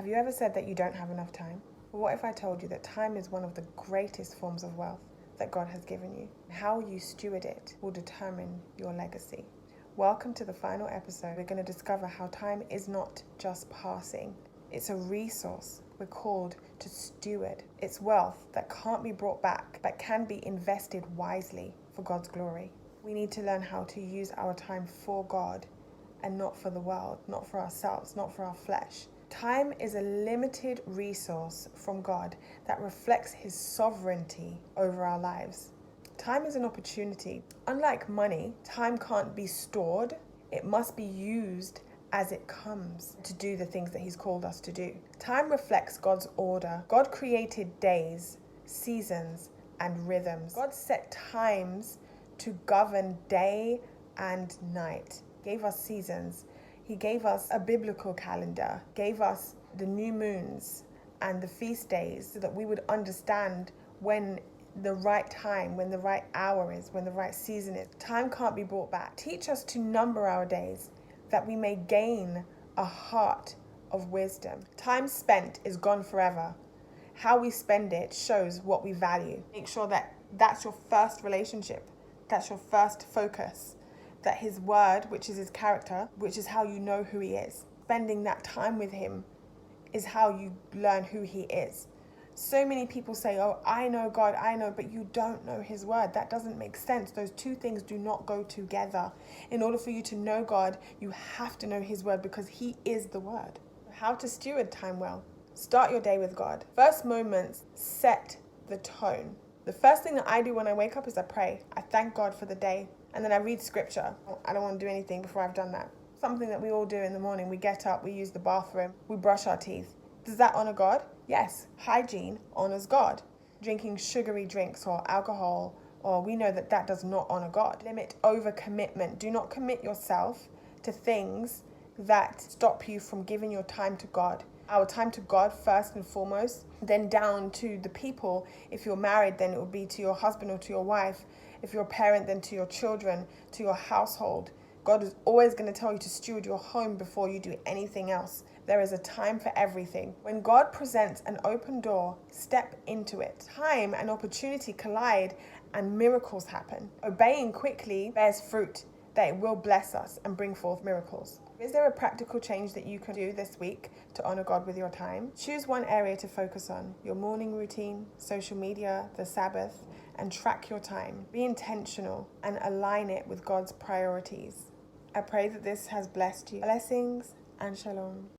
Have you ever said that you don't have enough time? Well, what if I told you that time is one of the greatest forms of wealth that God has given you? How you steward it will determine your legacy. Welcome to the final episode. We're going to discover how time is not just passing. It's a resource we're called to steward. It's wealth that can't be brought back, but can be invested wisely for God's glory. We need to learn how to use our time for God and not for the world, not for ourselves, not for our flesh. Time is a limited resource from God that reflects His sovereignty over our lives. Time is an opportunity. Unlike money, time can't be stored. It must be used as it comes to do the things that He's called us to do. Time reflects God's order. God created days, seasons, and rhythms. God set times to govern day and night. He gave us seasons. He gave us a biblical calendar, gave us the new moons and the feast days so that we would understand when the right time, when the right hour is, when the right season is. Time can't be brought back. Teach us to number our days that we may gain a heart of wisdom. Time spent is gone forever. How we spend it shows what we value. Make sure that that's your first relationship. That's your first focus. That His word, which is His character, which is how you know who He is. Spending that time with Him is how you learn who He is. So many people say, oh, I know God, I know, but you don't know His word. That doesn't make sense. Those two things do not go together. In order for you to know God, you have to know His word because He is the word. How to steward time well. Start your day with God. First moments set the tone. The first thing that I do when I wake up is I pray. I thank God for the day. And then I read scripture. I don't want to do anything before I've done that. Something that we all do in the morning. We get up, we use the bathroom, we brush our teeth. Does that honor God? Yes. Hygiene honors God. Drinking sugary drinks or alcohol, or we know that that does not honor God. Limit overcommitment. Do not commit yourself to things that stop you from giving your time to God. Our time to God first and foremost, then down to the people. If you're married, then it will be to your husband or to your wife. If you're a parent, then to your children, to your household. God is always going to tell you to steward your home before you do anything else. There is a time for everything. When God presents an open door, step into it. Time and opportunity collide and miracles happen. Obeying quickly bears fruit that it will bless us and bring forth miracles. Is there a practical change that you can do this week to honor God with your time? Choose one area to focus on. Your morning routine, social media, the Sabbath, and track your time. Be intentional and align it with God's priorities. I pray that this has blessed you. Blessings and shalom.